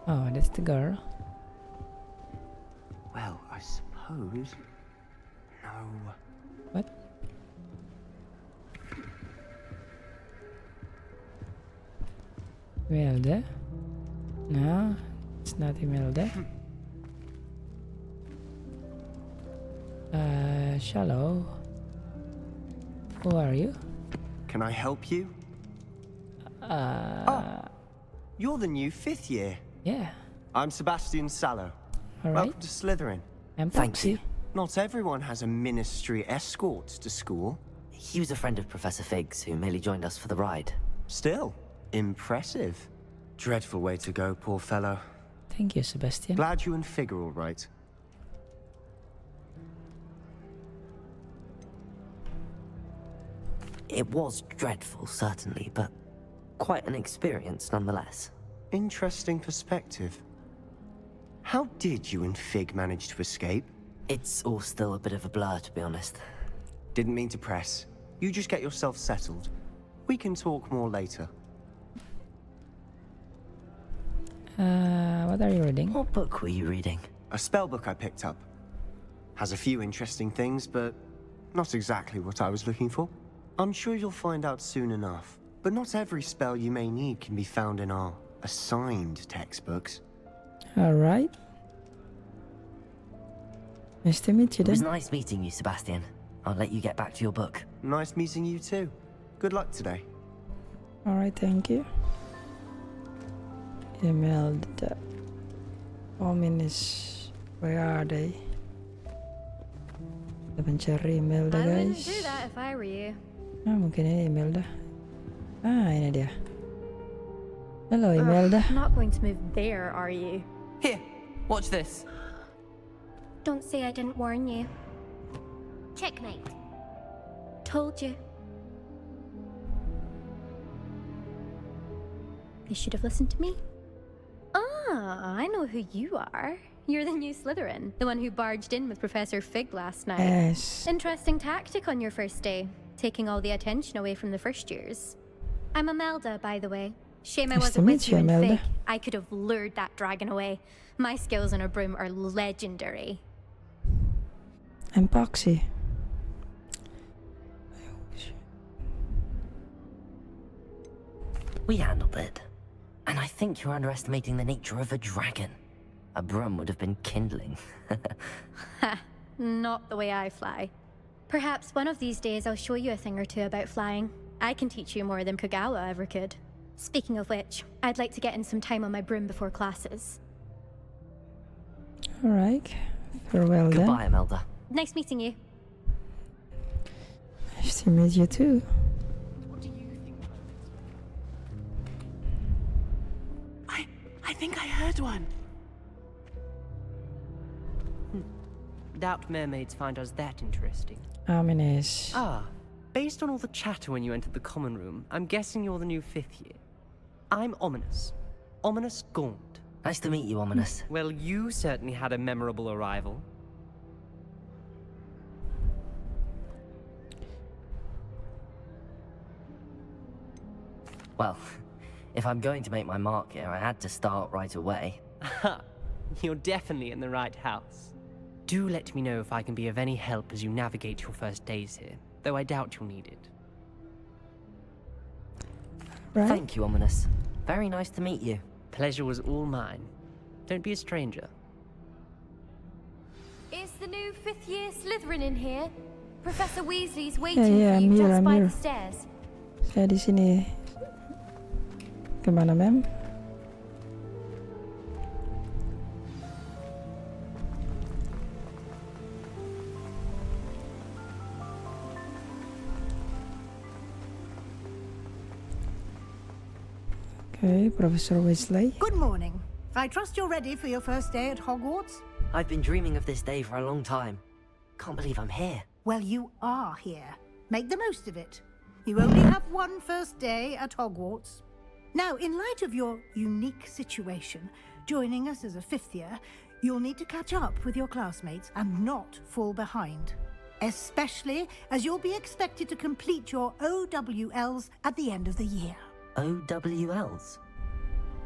Oh, that's the girl. Well, I suppose... No. What? Imelda? No, it's not Imelda. Shallow. Who are you? Can I help you? You're the new 5th year. Yeah. I'm Sebastian Sallow. Alright. Welcome to Slytherin. I'm Thank Foxy. you. Not everyone has a ministry escort to school. He was a friend of Professor Fig's who merely joined us for the ride. Still, impressive. Dreadful way to go, poor fellow. Thank you, Sebastian. Glad you and Fig are all right. It was dreadful, certainly, but quite an experience nonetheless. Interesting perspective. How did you and Fig manage to escape? It's all still a bit of a blur, to be honest. Didn't mean to press. You just get yourself settled. We can talk more later. What are you reading? What book were you reading? A spell book I picked up. Has a few interesting things, but not exactly what I was looking for. I'm sure you'll find out soon enough. But not every spell you may need can be found in our assigned textbooks. Alright. Nice to meet you It was then. nice meeting you, Sebastian. I'll let you get back to your book. Nice meeting you too. Good luck today. Alright, thank you. Imelda. Ominous. Where are they? Kita mencari Imelda, I wouldn't guys. do that if I were you. Mungkin ini Imelda. Ini dia. Hello, Imelda. Not going to move there, are you? Here, watch this. Don't say I didn't warn you. Checkmate. Told you. You should have listened to me. Ah, I know who you are. You're the new Slytherin, the one who barged in with Professor Fig last night. Yes. Interesting tactic on your first day, taking all the attention away from the first years. I'm Imelda, by the way. Shame I Nice to wasn't meet with you, you and Imelda. Fig. I could have lured that dragon away. My skills on a broom are legendary. I'm Poxy. We handled it. And I think you're underestimating the nature of a dragon. A broom would have been kindling. Ha, not the way I fly. Perhaps one of these days I'll show you a thing or two about flying. I can teach you more than Kagawa ever could. Speaking of which, I'd like to get in some time on my broom before classes. Alright. Farewell then. Goodbye, Imelda. Nice meeting you. Nice to meet you too. I think I heard one. Doubt mermaids find us that interesting. Ominous. Ah, based on all the chatter when you entered the common room, I'm guessing you're the new 5th year. I'm Ominous. Ominous Gaunt. Nice to meet you, Ominous. Well, you certainly had a memorable arrival. Well, if I'm going to make my mark here, I had to start right away. Ha! You're definitely in the right house. Do let me know if I can be of any help as you navigate your first days here, though I doubt you'll need it. Right. Thank you, Ominous. Very nice to meet you. Pleasure was all mine. Don't be a stranger. Is the new 5th year Slytherin in here? Professor Weasley's waiting Yeah, for you just I'm by here. the stairs. Saya di sini. Kemana, ma'am? Okay, Professor Weasley. Good morning. I trust you're ready for your first day at Hogwarts? I've been dreaming of this day for a long time. Can't believe I'm here. Well, you are here. Make the most of it. You only have one first day at Hogwarts. Now, in light of your unique situation, joining us as a 5th year, you'll need to catch up with your classmates and not fall behind. Especially as you'll be expected to complete your OWLs at the end of the year. OWLs?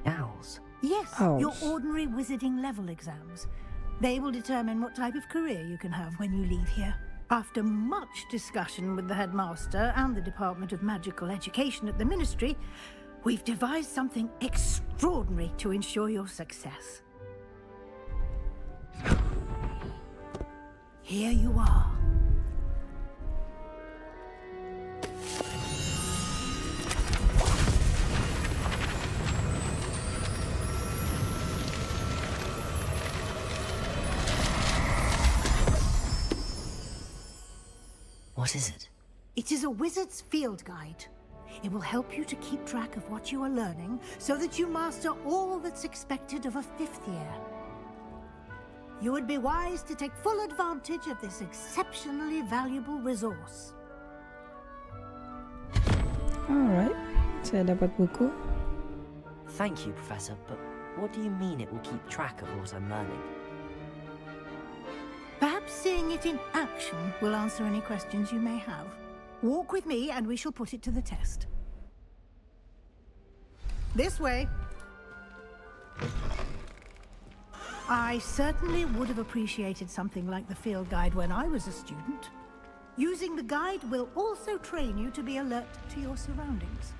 Owls? Yes, Owls. your ordinary wizarding level exams. They will determine what type of career you can have when you leave here. After much discussion with the headmaster and the Department of Magical Education at the Ministry, we've devised something extraordinary to ensure your success. Here you are. What is it? It is a wizard's field guide. It will help you to keep track of what you are learning so that you master all that's expected of a 5th year. You would be wise to take full advantage of this exceptionally valuable resource. Alright, saya dapat buku. Thank you, Professor, but what do you mean it will keep track of what I'm learning? Perhaps seeing it in action will answer any questions you may have. Walk with me and we shall put it to the test. This way. I certainly would have appreciated something like the field guide when I was a student. Using the guide will also train you to be alert to your surroundings.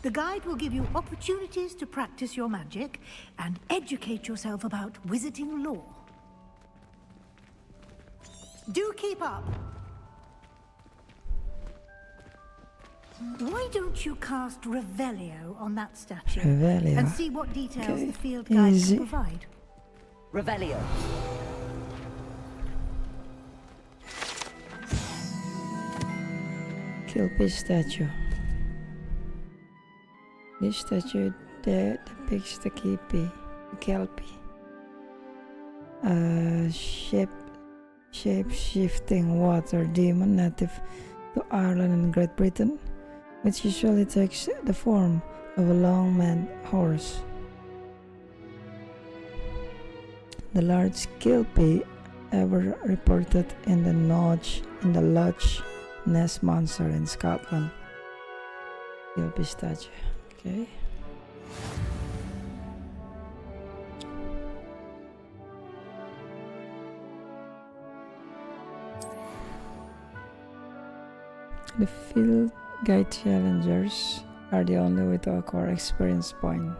The guide will give you opportunities to practice your magic and educate yourself about wizarding lore. Do keep up. Why don't you cast Revelio on that statue Revelio. and see what details Okay. the field guide Easy. can provide? Revelio. Kelpie statue. This statue there depicts the Kelpie. A shape-shifting water demon native to Ireland and Great Britain, which usually takes the form of a long-maned horse. The large Kelpie ever reported in the Loch Ness Monster in Scotland. Kelpie statue. Okay. The field guide challengers are the only way to acquire experience point.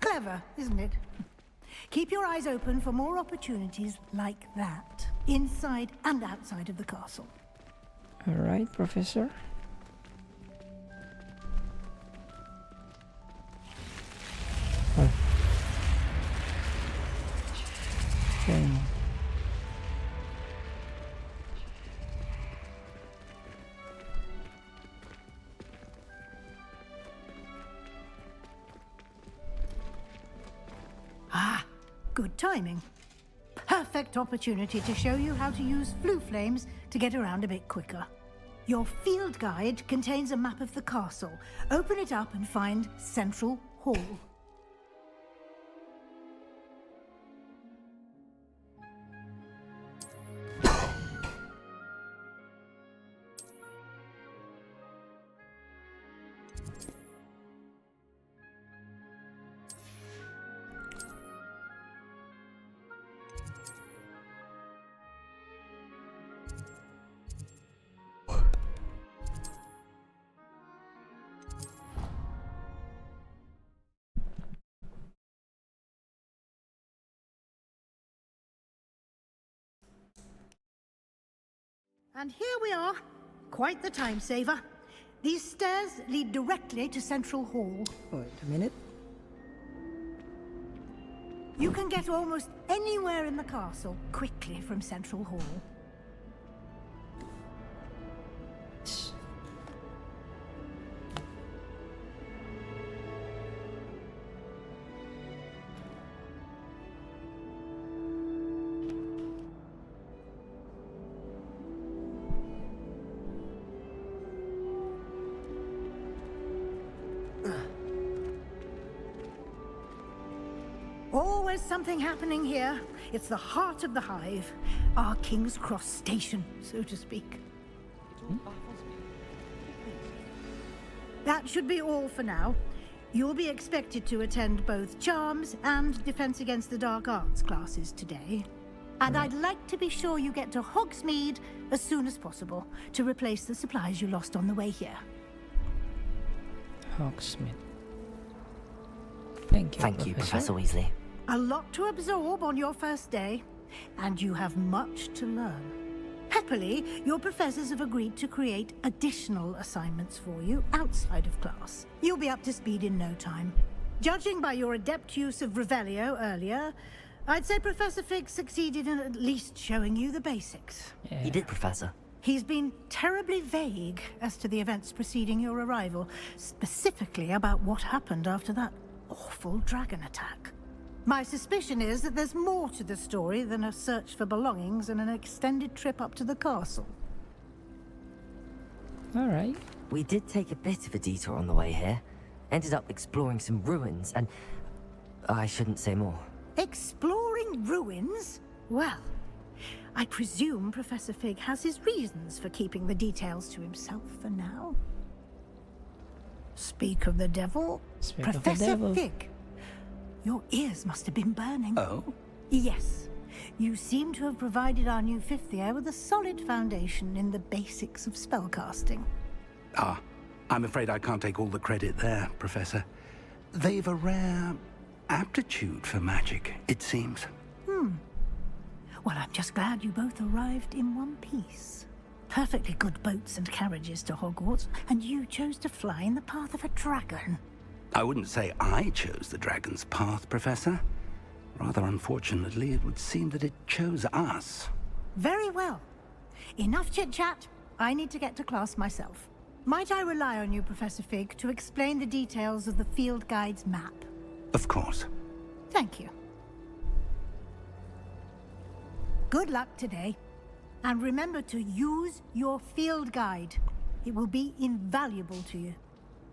Clever, isn't it? Keep your eyes open for more opportunities like that, inside and outside of the castle. Alright, Professor. Good timing. Perfect opportunity to show you how to use flue flames to get around a bit quicker. Your field guide contains a map of the castle. Open it up and find Central Hall. And here we are. Quite the time saver. These stairs lead directly to Central Hall. Wait a minute. You can get almost anywhere in the castle quickly from Central Hall. Always something happening here. It's the heart of the hive. Our King's Cross station, so to speak. That should be all for now. You'll be expected to attend both Charms and Defense Against the Dark Arts classes today. And I'd like to be sure you get to Hogsmeade as soon as possible to replace the supplies you lost on the way here. Hogsmeade. Thank you, Thank you, Professor Weasley. A lot to absorb on your first day, and you have much to learn. Happily, your professors have agreed to create additional assignments for you outside of class. You'll be up to speed in no time. Judging by your adept use of Revelio earlier, I'd say Professor Fig succeeded in at least showing you the basics. Yeah. He did, Professor. He's been terribly vague as to the events preceding your arrival, specifically about what happened after that awful dragon attack. My suspicion is that there's more to the story than a search for belongings and an extended trip up to the castle. All right. We did take a bit of a detour on the way here. Ended up exploring some ruins and... I shouldn't say more. Exploring ruins? Well, I presume Professor Fig has his reasons for keeping the details to himself for now. Speak of the devil, Professor Fig. Your ears must have been burning. Oh? Yes. You seem to have provided our new fifth year with a solid foundation in the basics of spellcasting. Ah, I'm afraid I can't take all the credit there, Professor. They've a rare aptitude for magic, it seems. Well, I'm just glad you both arrived in one piece. Perfectly good boats and carriages to Hogwarts, and you chose to fly in the path of a dragon. I wouldn't say I chose the dragon's path, Professor. Rather unfortunately, it would seem that it chose us. Very well. Enough chit-chat. I need to get to class myself. Might I rely on you, Professor Fig, to explain the details of the field guide's map? Of course. Thank you. Good luck today. And remember to use your field guide. It will be invaluable to you.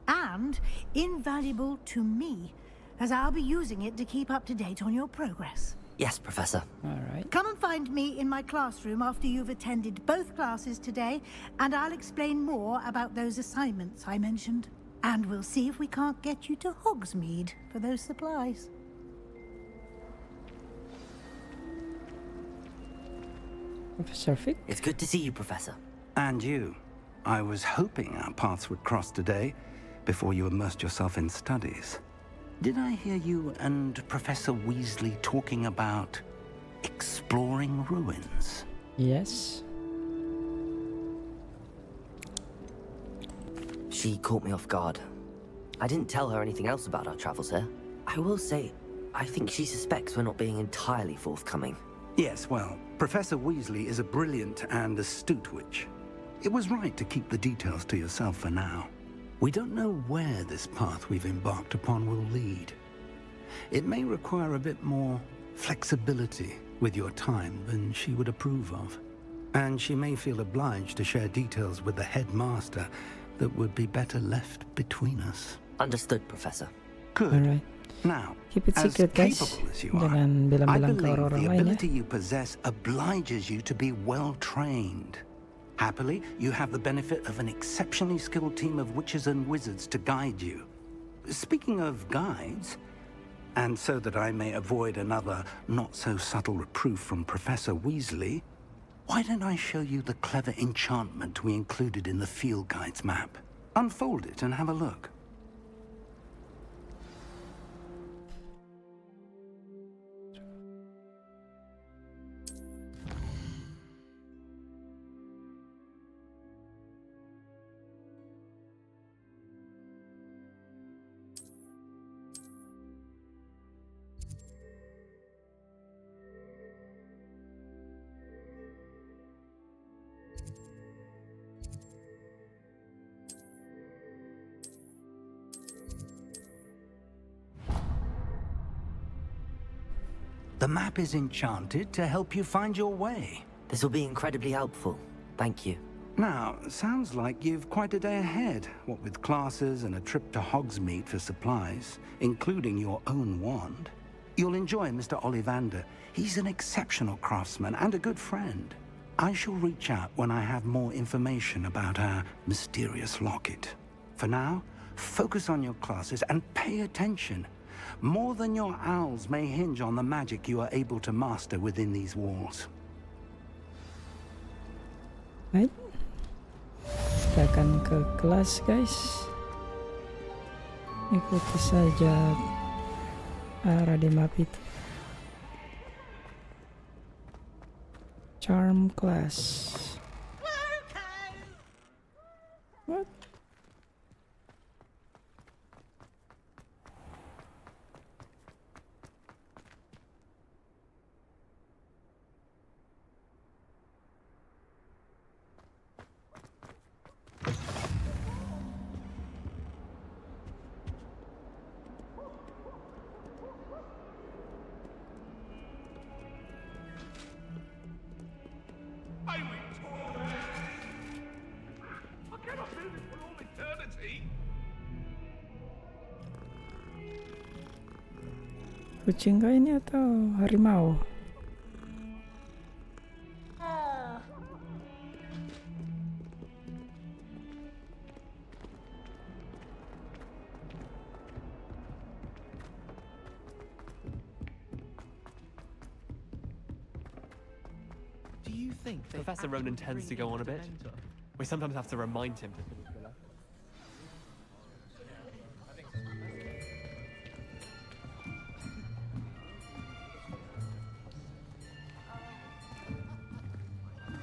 And invaluable to me, as I'll be using it to keep up to date on your progress. Yes, Professor. All right. Come and find me in my classroom after you've attended both classes today, and I'll explain more about those assignments I mentioned. And we'll see if we can't get you to Hogsmeade for those supplies. Professor Fig? It's good to see you, Professor. And you. I was hoping our paths would cross today, before you immersed yourself in studies. Did I hear you and Professor Weasley talking about exploring ruins? Yes. She caught me off guard. I didn't tell her anything else about our travels here. I will say, I think she suspects we're not being entirely forthcoming. Yes, well, Professor Weasley is a brilliant and astute witch. It was right to keep the details to yourself for now. We don't know where this path we've embarked upon will lead. It may require a bit more flexibility with your time than she would approve of. And she may feel obliged to share details with the headmaster that would be better left between us. Understood, Professor. Good. Alright. Now, Keep it as secret, guys. capable as you are, Jangan I bilang-bilang ke believe orang-orang the lain ya. ability you possess obliges you to be well trained. Happily, you have the benefit of an exceptionally skilled team of witches and wizards to guide you. Speaking of guides, and so that I may avoid another not-so-subtle reproof from Professor Weasley, why don't I show you the clever enchantment we included in the field guide's map? Unfold it and have a look. The map is enchanted to help you find your way. This will be incredibly helpful. Thank you. Now, sounds like you've quite a day ahead, what with classes and a trip to Hogsmeade for supplies, including your own wand. You'll enjoy Mr. Ollivander. He's an exceptional craftsman and a good friend. I shall reach out when I have more information about our mysterious locket. For now, focus on your classes and pay attention. More than your owls may hinge on the magic you are able to master within these walls. Right. Kita akan ke kelas, guys. Ikuti saja arah di map itu. Charm class. What? Kucing kah ini atau harimau? Do you think Professor Ronan tends to go on a bit? We sometimes have to remind him to finish the lesson.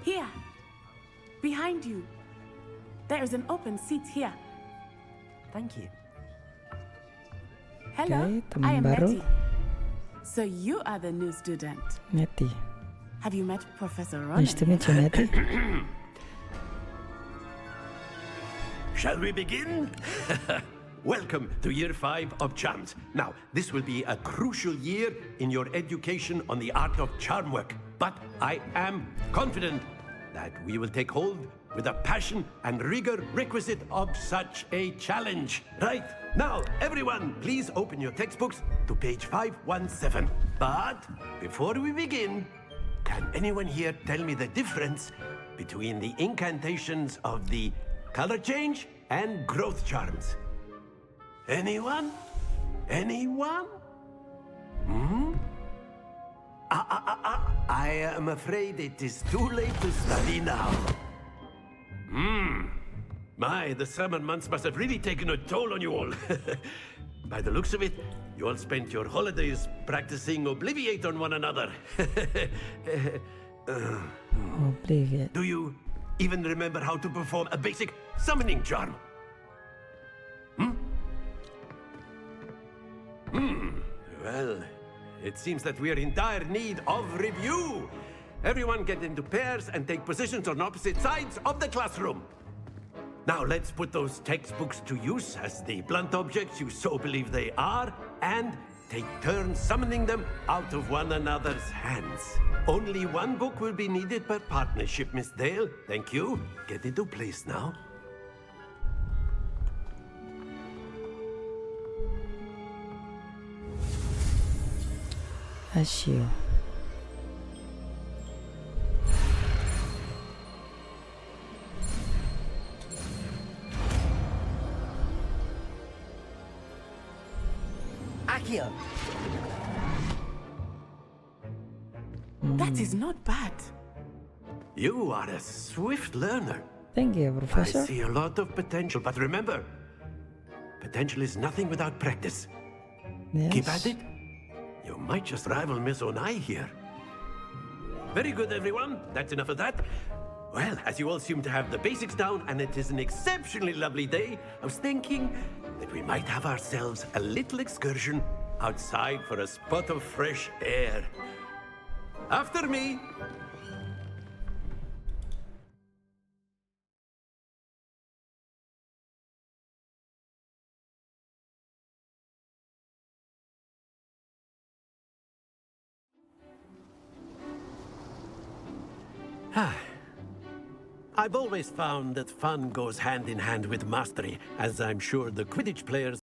Here, behind you. There is an open seat here. Thank you. Hello, teman I am baru. Nettie. So you are the new student. Nettie. Have you met Professor Ronan? Nice to meet you, Nettie. Shall we begin? Welcome to Year 5 of Charms. Now, this will be a crucial year in your education on the art of charm work. But I am confident that we will take hold with the passion and rigor requisite of such a challenge. Right, now, everyone, please open your textbooks to page 517. But before we begin, can anyone here tell me the difference between the incantations of the color change and growth charms? Anyone? Anyone? I am afraid it is too late to study now. My, the summer months must have really taken a toll on you all. By the looks of it, you all spent your holidays practicing Obliviate on one another. Obliviate. Do you even remember how to perform a basic summoning charm? Well, it seems that we are in dire need of review. Everyone get into pairs and take positions on opposite sides of the classroom. Now let's put those textbooks to use as the blunt objects you so believe they are, and take turns summoning them out of one another's hands. Only one book will be needed per partnership, Miss Dale. Thank you. Get into place now. As you. Accio! That is not bad. You are a swift learner. Thank you, Professor. I see a lot of potential, but remember, potential is nothing without practice. Yes. Keep at it. You might just rival Miss Onai here. Very good, everyone. That's enough of that. Well, as you all seem to have the basics down, and it is an exceptionally lovely day, I was thinking that we might have ourselves a little excursion outside for a spot of fresh air. After me. I've always found that fun goes hand in hand with mastery, as I'm sure the Quidditch players